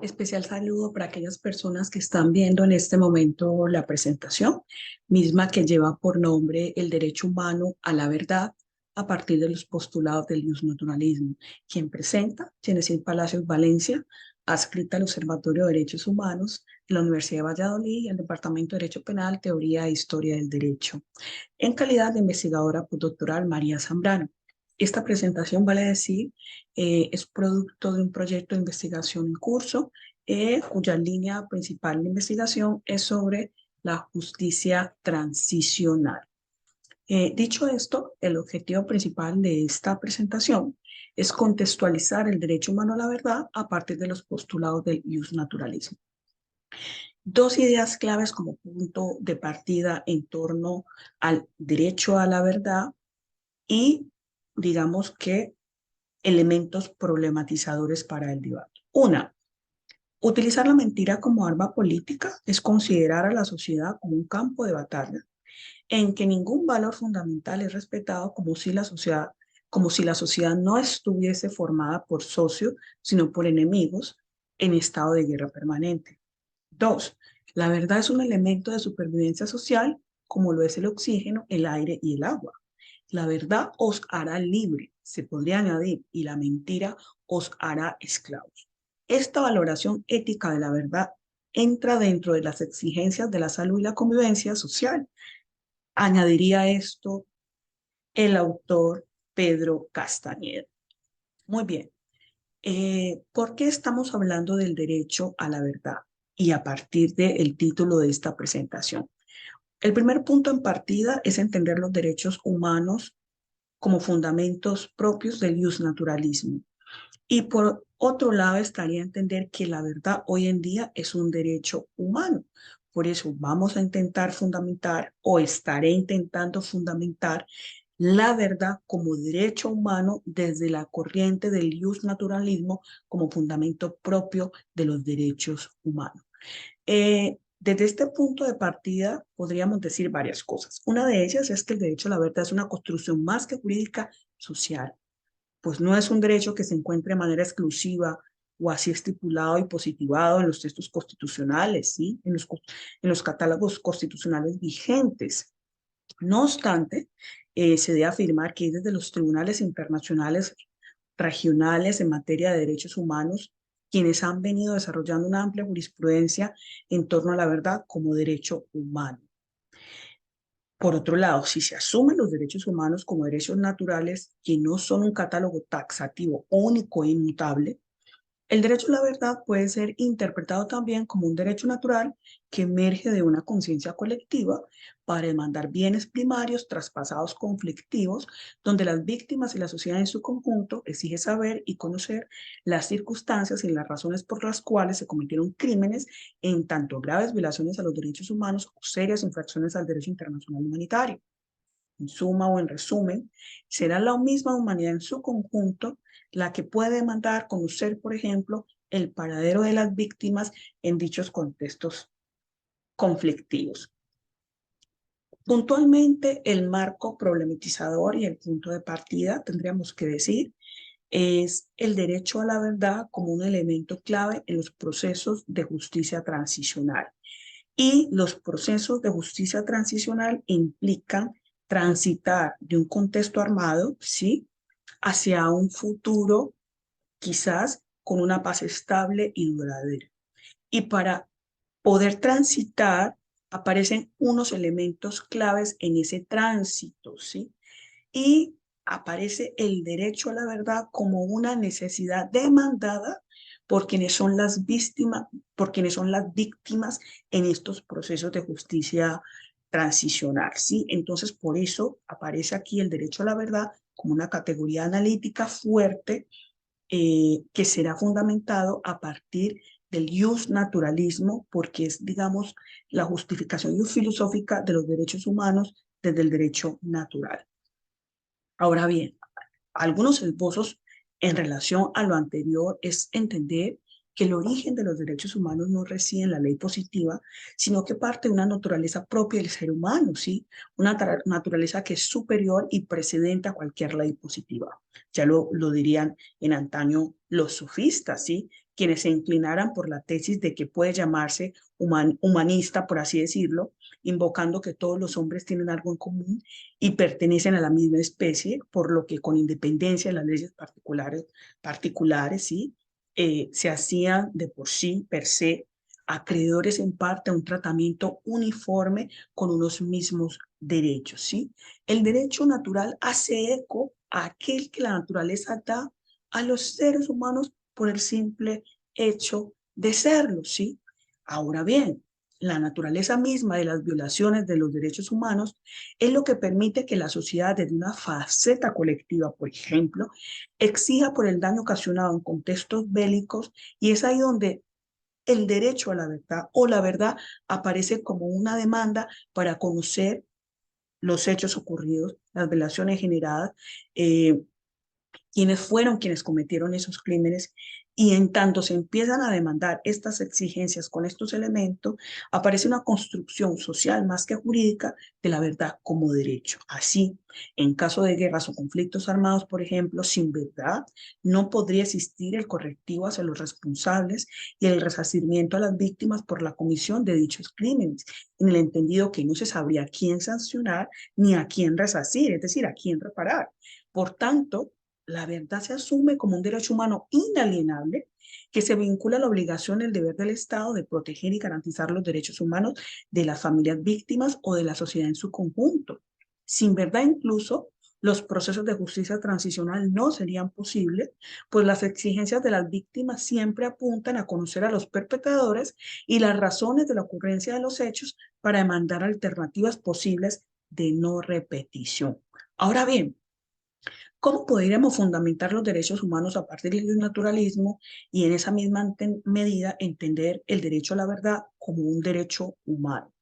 Especial saludo para aquellas personas que están viendo en este momento la presentación, misma que lleva por nombre el derecho humano a la verdad a partir de los postulados del justnaturalismo. Quien presenta, Genesis Palacios Valencia, adscrita al Observatorio de Derechos Humanos de la Universidad de Valladolid y al Departamento de Derecho Penal, Teoría e Historia del Derecho, en calidad de investigadora postdoctoral María Zambrano. Esta presentación, vale decir, es producto de un proyecto de investigación en curso, cuya línea principal de investigación es sobre la justicia transicional. Dicho esto, el objetivo principal de esta presentación es contextualizar el derecho humano a la verdad a partir de los postulados del justnaturalismo. Dos ideas claves como punto de partida en torno al derecho a la verdad y, digamos que, elementos problematizadores para el debate. Una, utilizar la mentira como arma política es considerar a la sociedad como un campo de batalla en que ningún valor fundamental es respetado, como si la sociedad no estuviese formada por socios, sino por enemigos en estado de guerra permanente. Dos, la verdad es un elemento de supervivencia social como lo es el oxígeno, el aire y el agua. La verdad os hará libre, se podría añadir, y la mentira os hará esclavos. Esta valoración ética de la verdad entra dentro de las exigencias de la salud y la convivencia social. Añadiría esto el autor Pedro Castañeda. Muy bien. ¿Por qué estamos hablando del derecho a la verdad? Y a partir del título de esta presentación. El primer punto en partida es entender los derechos humanos como fundamentos propios del justnaturalismo. Y por otro lado estaría entender que la verdad hoy en día es un derecho humano. Por eso vamos a intentar fundamentar o estaré intentando fundamentar la verdad como derecho humano desde la corriente del justnaturalismo como fundamento propio de los derechos humanos. Desde este punto de partida podríamos decir varias cosas. Una de ellas es que el derecho a la verdad es una construcción más que jurídica, social, pues no es un derecho que se encuentre de manera exclusiva o así estipulado y positivado en los textos constitucionales, ¿sí? En los catálogos constitucionales vigentes. No obstante, se debe afirmar que desde los tribunales internacionales regionales en materia de derechos humanos, quienes han venido desarrollando una amplia jurisprudencia en torno a la verdad como derecho humano. Por otro lado, si se asumen los derechos humanos como derechos naturales que no son un catálogo taxativo único e inmutable, el derecho a la verdad puede ser interpretado también como un derecho natural que emerge de una conciencia colectiva para demandar bienes primarios traspasados conflictivos, donde las víctimas y la sociedad en su conjunto exige saber y conocer las circunstancias y las razones por las cuales se cometieron crímenes, en tanto graves violaciones a los derechos humanos o serias infracciones al derecho internacional humanitario. En suma o en resumen, será la misma humanidad en su conjunto la que puede demandar conocer, por ejemplo, el paradero de las víctimas en dichos contextos conflictivos. Puntualmente, el marco problematizador y el punto de partida, tendríamos que decir, es el derecho a la verdad como un elemento clave en los procesos de justicia transicional. Y los procesos de justicia transicional implican transitar de un contexto armado, ¿sí?, hacia un futuro quizás con una paz estable y duradera. Y para poder transitar aparecen unos elementos claves en ese tránsito, ¿sí? Y aparece el derecho a la verdad como una necesidad demandada por quienes son las víctimas en estos procesos de justicia transicional, ¿sí? Entonces, por eso aparece aquí el derecho a la verdad como una categoría analítica fuerte, que será fundamentado a partir del justnaturalismo, porque es, digamos, la justificación filosófica de los derechos humanos desde el derecho natural. Ahora bien, algunos esbozos en relación a lo anterior es entender que el origen de los derechos humanos no reside en la ley positiva, sino que parte de una naturaleza propia del ser humano, ¿sí? Una naturaleza que es superior y precedente a cualquier ley positiva. Ya lo dirían en antaño los sofistas, ¿sí?, quienes se inclinaran por la tesis de que puede llamarse humanista, por así decirlo, invocando que todos los hombres tienen algo en común y pertenecen a la misma especie, por lo que con independencia de las leyes particulares, ¿sí? Se hacían de por sí, per se, acreedores en parte a un tratamiento uniforme con unos mismos derechos, ¿sí? El derecho natural hace eco a aquel que la naturaleza da a los seres humanos por el simple hecho de serlo, ¿sí? Ahora bien, la naturaleza misma de las violaciones de los derechos humanos es lo que permite que la sociedad, desde una faceta colectiva, por ejemplo, exija por el daño ocasionado en contextos bélicos, y es ahí donde el derecho a la verdad o la verdad aparece como una demanda para conocer los hechos ocurridos, las violaciones generadas, eh, quiénes fueron quienes cometieron esos crímenes, y en tanto se empiezan a demandar estas exigencias con estos elementos, aparece una construcción social más que jurídica de la verdad como derecho. Así, en caso de guerras o conflictos armados, por ejemplo, sin verdad no podría existir el correctivo hacia los responsables y el resarcimiento a las víctimas por la comisión de dichos crímenes, en el entendido que no se sabría a quién sancionar ni a quién resarcir, es decir, a quién reparar. Por tanto, la verdad se asume como un derecho humano inalienable que se vincula a la obligación y el deber del Estado de proteger y garantizar los derechos humanos de las familias víctimas o de la sociedad en su conjunto. Sin verdad, incluso, los procesos de justicia transicional no serían posibles, pues las exigencias de las víctimas siempre apuntan a conocer a los perpetradores y las razones de la ocurrencia de los hechos para demandar alternativas posibles de no repetición. Ahora bien, ¿cómo podríamos fundamentar los derechos humanos a partir del naturalismo y en esa misma medida entender el derecho a la verdad como un derecho humano?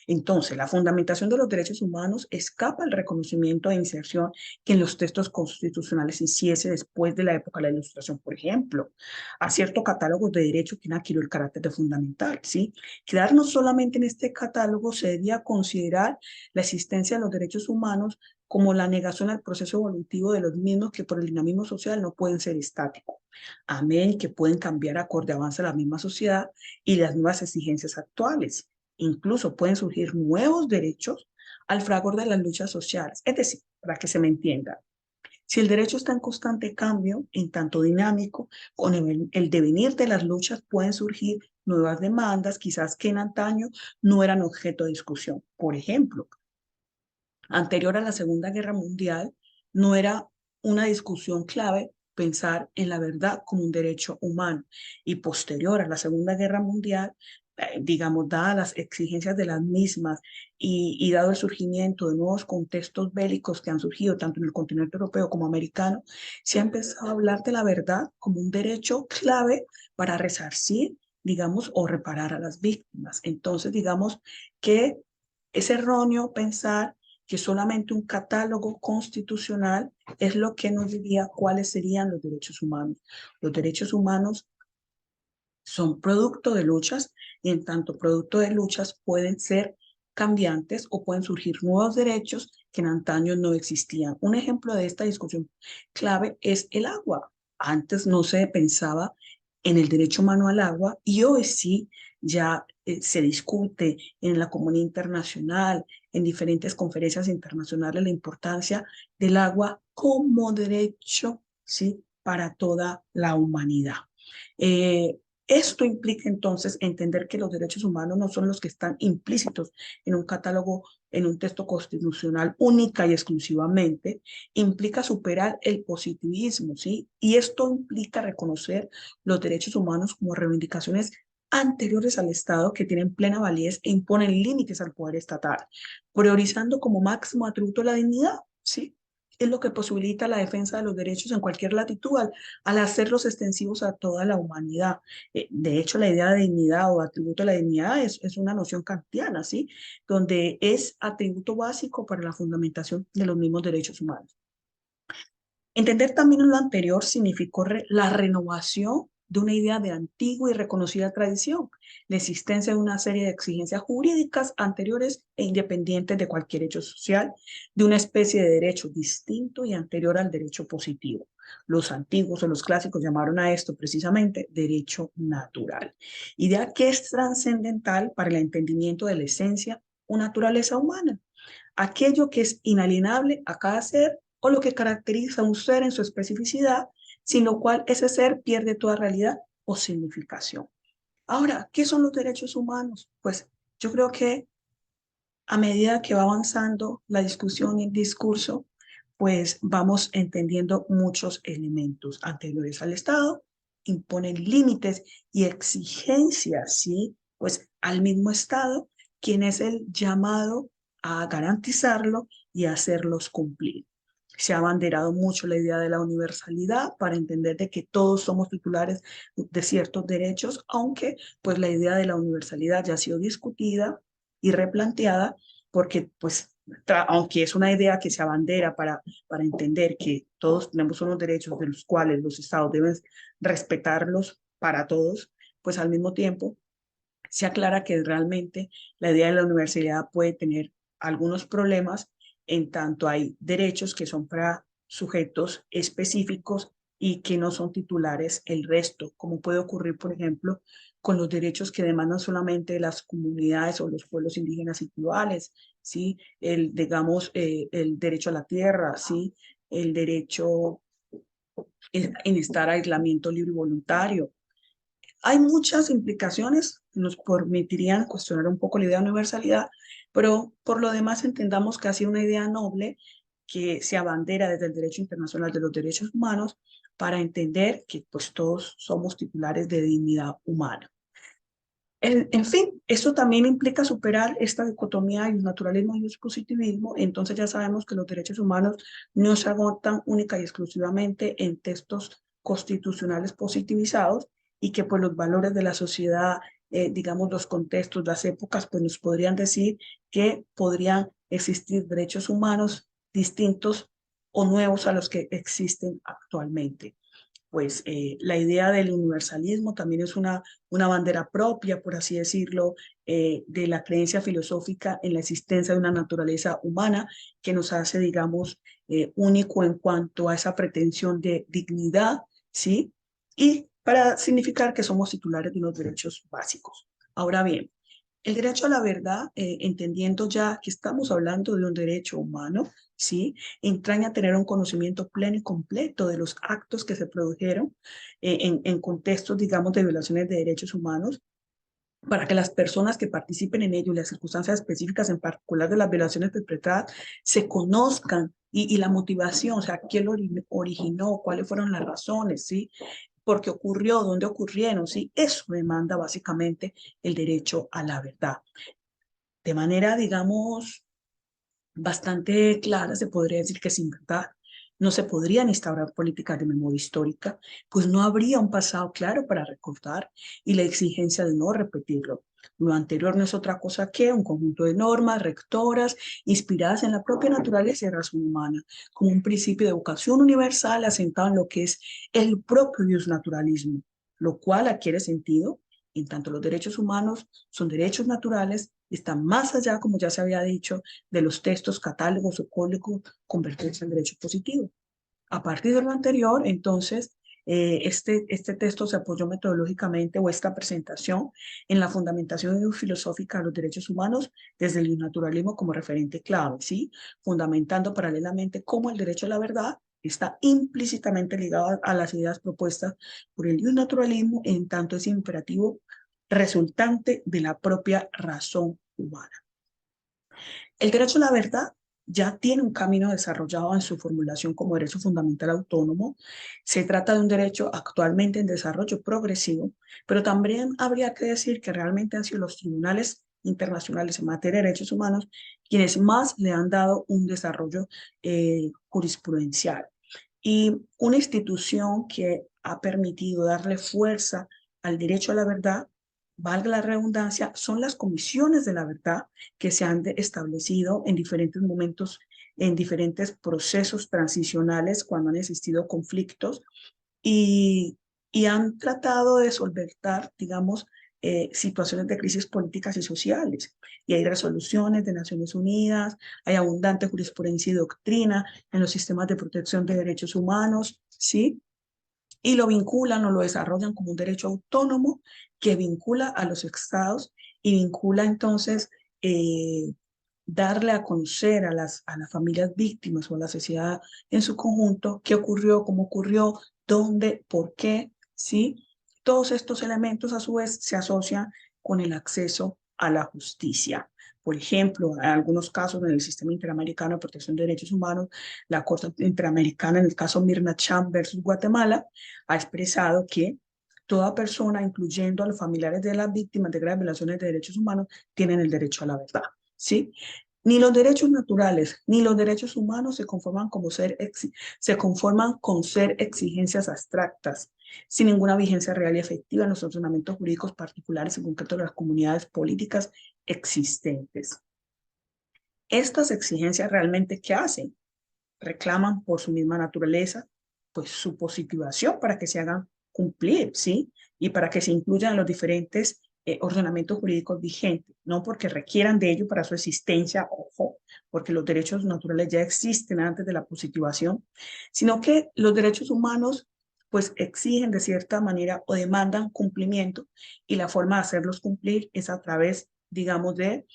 Entonces, la fundamentación de los derechos humanos escapa al reconocimiento e inserción que en los textos constitucionales hiciese después de la época de la Ilustración, por ejemplo, a cierto catálogo de derechos que adquirió el carácter de fundamental, ¿sí? Quedarnos solamente en este catálogo sería considerar la existencia de los derechos humanos como la negación al proceso evolutivo de los mismos, que por el dinamismo social no pueden ser estáticos. Amén, que pueden cambiar acorde avance la misma sociedad y las nuevas exigencias actuales. Incluso pueden surgir nuevos derechos al fragor de las luchas sociales. Es decir, para que se me entienda, si el derecho está en constante cambio, en tanto dinámico, con el devenir de las luchas pueden surgir nuevas demandas, quizás que en antaño no eran objeto de discusión. Por ejemplo, anterior a la Segunda Guerra Mundial, no era una discusión clave pensar en la verdad como un derecho humano. Y posterior a la Segunda Guerra Mundial, digamos, dadas las exigencias de las mismas y dado el surgimiento de nuevos contextos bélicos que han surgido tanto en el continente europeo como americano, se ha empezado a hablar de la verdad como un derecho clave para resarcir, digamos, o reparar a las víctimas. Entonces, digamos que es erróneo pensar que solamente un catálogo constitucional es lo que nos diría cuáles serían los derechos humanos. Los derechos humanos son producto de luchas, y en tanto producto de luchas pueden ser cambiantes o pueden surgir nuevos derechos que en antaño no existían. Un ejemplo de esta discusión clave es el agua. Antes no se pensaba en el derecho humano al agua, y hoy sí ya se discute en la comunidad internacional, en diferentes conferencias internacionales, la importancia del agua como derecho, ¿sí?, para toda la humanidad. Eh, Esto implica entonces entender que los derechos humanos no son los que están implícitos en un catálogo, en un texto constitucional única y exclusivamente. Implica superar el positivismo, ¿sí? Y esto implica reconocer los derechos humanos como reivindicaciones anteriores al Estado, que tienen plena validez e imponen límites al poder estatal, priorizando como máximo atributo la dignidad, ¿sí? Es lo que posibilita la defensa de los derechos en cualquier latitud al hacerlos extensivos a toda la humanidad. De hecho, la idea de dignidad o atributo de la dignidad es una noción kantiana, ¿sí?, donde es atributo básico para la fundamentación de los mismos derechos humanos. Entender también lo anterior significó la renovación de una idea de antigua y reconocida tradición, la existencia de una serie de exigencias jurídicas anteriores e independientes de cualquier hecho social, de una especie de derecho distinto y anterior al derecho positivo. Los antiguos o los clásicos llamaron a esto precisamente derecho natural, idea que es trascendental para el entendimiento de la esencia o naturaleza humana, aquello que es inalienable a cada ser o lo que caracteriza a un ser en su especificidad, sin lo cual ese ser pierde toda realidad o significación. Ahora, ¿qué son los derechos humanos? Pues yo creo que a medida que va avanzando la discusión y el discurso, pues vamos entendiendo muchos elementos anteriores al Estado, imponen límites y exigencias, ¿sí? Pues al mismo Estado, quien es el llamado a garantizarlo y a hacerlos cumplir. Se ha abanderado mucho la idea de la universalidad para entender de que todos somos titulares de ciertos derechos, aunque pues la idea de la universalidad ya ha sido discutida y replanteada, porque pues aunque es una idea que se abandera para entender que todos tenemos unos derechos de los cuales los estados deben respetarlos para todos, pues al mismo tiempo se aclara que realmente la idea de la universalidad puede tener algunos problemas en tanto hay derechos que son para sujetos específicos y que no son titulares el resto, como puede ocurrir, por ejemplo, con los derechos que demandan solamente las comunidades o los pueblos indígenas y tribales, ¿sí? El derecho a la tierra, ¿sí? El derecho en estar aislamiento libre y voluntario. Hay muchas implicaciones que nos permitirían cuestionar un poco la idea de universalidad, pero por lo demás entendamos que ha sido una idea noble que se abandera desde el derecho internacional de los derechos humanos para entender que pues todos somos titulares de dignidad humana. En fin, esto también implica superar esta dicotomía de naturalismo y positivismo. Entonces ya sabemos que los derechos humanos no se agotan única y exclusivamente en textos constitucionales positivizados y que pues los valores de la sociedad, digamos los contextos, las épocas, pues nos podrían decir que podrían existir derechos humanos distintos o nuevos a los que existen actualmente. Pues la idea del universalismo también es una bandera propia, por así decirlo, de la creencia filosófica en la existencia de una naturaleza humana que nos hace, digamos, único en cuanto a esa pretensión de dignidad, ¿sí? Y para significar que somos titulares de unos derechos básicos. Ahora bien, el derecho a la verdad, entendiendo ya que estamos hablando de un derecho humano, ¿sí? Entraña tener un conocimiento pleno y completo de los actos que se produjeron en contextos, digamos, de violaciones de derechos humanos, para que las personas que participen en ello y las circunstancias específicas, en particular de las violaciones perpetradas, se conozcan y la motivación, o sea, quién lo originó, cuáles fueron las razones, ¿sí? ¿Por qué ocurrió? ¿Dónde ocurrieron? ¿Sí? Eso demanda básicamente el derecho a la verdad. De manera, digamos, bastante clara, se podría decir que sin verdad no se podrían instaurar políticas de memoria histórica, pues no habría un pasado claro para recordar y la exigencia de no repetirlo. Lo anterior no es otra cosa que un conjunto de normas rectoras inspiradas en la propia naturaleza y razón humana, como un principio de educación universal asentado en lo que es el propio naturalismo, lo cual adquiere sentido en tanto los derechos humanos son derechos naturales, están más allá, como ya se había dicho, de los textos, catálogos o códigos convertirse en derecho positivo. A partir de lo anterior, entonces, este texto se apoyó metodológicamente o esta presentación en la fundamentación filosófica de los derechos humanos desde el naturalismo como referente clave, ¿sí? Fundamentando paralelamente cómo el derecho a la verdad está implícitamente ligado a las ideas propuestas por el naturalismo, en tanto es imperativo resultante de la propia razón humana. El derecho a la verdad ya tiene un camino desarrollado en su formulación como derecho fundamental autónomo. Se trata de un derecho actualmente en desarrollo progresivo, pero también habría que decir que realmente han sido los tribunales internacionales en materia de derechos humanos quienes más le han dado un desarrollo jurisprudencial. Y una institución que ha permitido darle fuerza al derecho a la verdad, valga la redundancia, son las comisiones de la verdad que se han establecido en diferentes momentos, en diferentes procesos transicionales cuando han existido conflictos y y han tratado de solventar, digamos, situaciones de crisis políticas y sociales. Y hay resoluciones de Naciones Unidas, hay abundante jurisprudencia y doctrina en los sistemas de protección de derechos humanos, ¿sí? Y lo vinculan o lo desarrollan como un derecho autónomo que vincula a los estados y vincula entonces darle a conocer a las familias víctimas o a la sociedad en su conjunto qué ocurrió, cómo ocurrió, dónde, por qué, ¿sí? Todos estos elementos a su vez se asocian con el acceso a la justicia. Por ejemplo, en algunos casos en el Sistema Interamericano de Protección de Derechos Humanos, la Corte Interamericana, en el caso Mirna Cham versus Guatemala, ha expresado que toda persona, incluyendo a los familiares de las víctimas de graves violaciones de derechos humanos, tienen el derecho a la verdad, ¿sí? Ni los derechos naturales ni los derechos humanos se conforman, se conforman con ser exigencias abstractas, sin ninguna vigencia real y efectiva en los ordenamientos jurídicos particulares, en concreto de las comunidades políticas existentes. Estas exigencias realmente, ¿qué hacen? Reclaman por su misma naturaleza, pues su positivación para que se hagan cumplir, ¿sí? Y para que se incluyan en los diferentes ordenamientos jurídicos vigentes, no porque requieran de ello para su existencia, ojo, porque los derechos naturales ya existen antes de la positivación, sino que los derechos humanos pues exigen de cierta manera o demandan cumplimiento y la forma de hacerlos cumplir es a través, digamos, de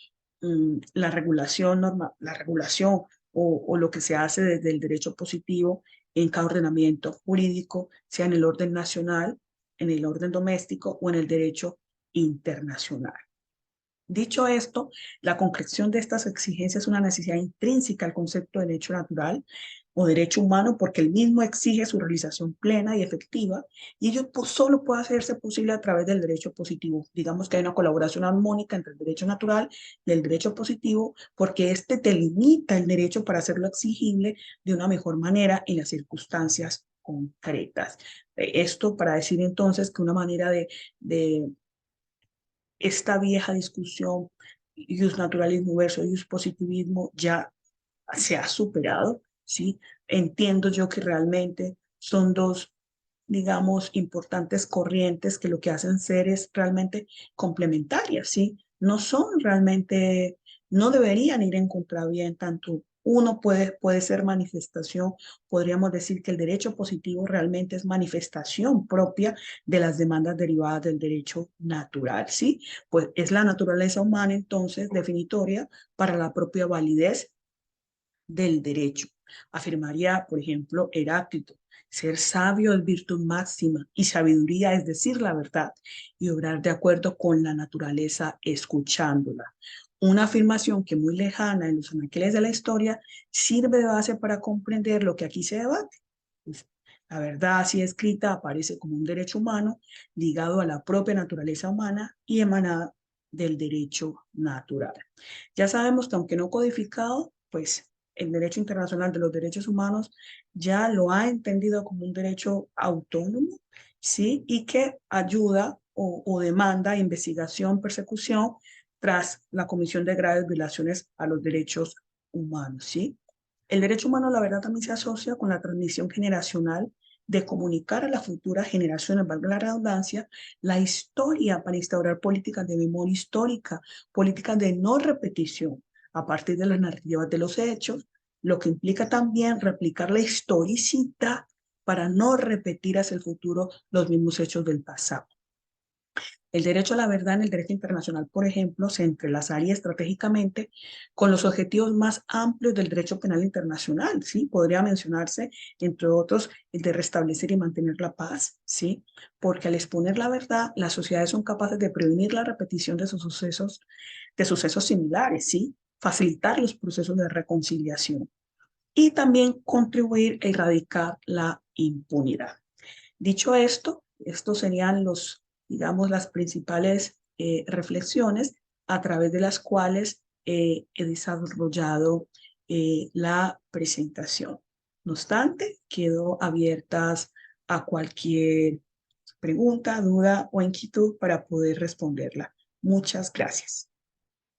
la regulación, la regulación o lo que se hace desde el derecho positivo en cada ordenamiento jurídico, sea en el orden nacional, en el orden doméstico o en el derecho internacional. Dicho esto, la concreción de estas exigencias es una necesidad intrínseca al concepto de derecho natural o derecho humano porque el mismo exige su realización plena y efectiva y ello solo puede hacerse posible a través del derecho positivo. Digamos que hay una colaboración armónica entre el derecho natural y el derecho positivo porque este delimita el derecho para hacerlo exigible de una mejor manera en las circunstancias concretas. Esto para decir entonces que una manera de esta vieja discusión, naturalismo versus positivismo, ya se ha superado, ¿sí? Entiendo yo que realmente son dos, digamos, importantes corrientes que lo que hacen ser es realmente complementarias, ¿sí? No son realmente, no deberían ir en contravía en tanto uno puede ser manifestación, podríamos decir que el derecho positivo realmente es manifestación propia de las demandas derivadas del derecho natural, ¿sí? Pues es la naturaleza humana entonces definitoria para la propia validez del derecho. Afirmaría, por ejemplo, Heráclito, ser sabio es virtud máxima y sabiduría es decir la verdad y obrar de acuerdo con la naturaleza escuchándola. Una afirmación que muy lejana en los anaqueles de la historia sirve de base para comprender lo que aquí se debate. Pues, la verdad así escrita aparece como un derecho humano ligado a la propia naturaleza humana y emanada del derecho natural. Ya sabemos que aunque no codificado, pues el derecho internacional de los derechos humanos ya lo ha entendido como un derecho autónomo, ¿sí? Y que ayuda o demanda investigación, persecución tras la comisión de graves violaciones a los derechos humanos, ¿sí? El derecho humano, la verdad, también se asocia con la transmisión generacional de comunicar a las futuras generaciones, valga la redundancia, la historia para instaurar políticas de memoria histórica, políticas de no repetición a partir de las narrativas de los hechos, lo que implica también replicar la historicidad para no repetir hacia el futuro los mismos hechos del pasado. El derecho a la verdad en el derecho internacional, por ejemplo, se entrelazaría estratégicamente con los objetivos más amplios del derecho penal internacional, ¿sí? Podría mencionarse, entre otros, el de restablecer y mantener la paz, ¿sí? Porque al exponer la verdad, las sociedades son capaces de prevenir la repetición de sucesos similares, ¿sí? Facilitar los procesos de reconciliación y también contribuir a erradicar la impunidad. Dicho esto, estos serían los, digamos, las principales reflexiones a través de las cuales he desarrollado la presentación. No obstante, quedo abiertas a cualquier pregunta, duda o inquietud para poder responderla. Muchas gracias.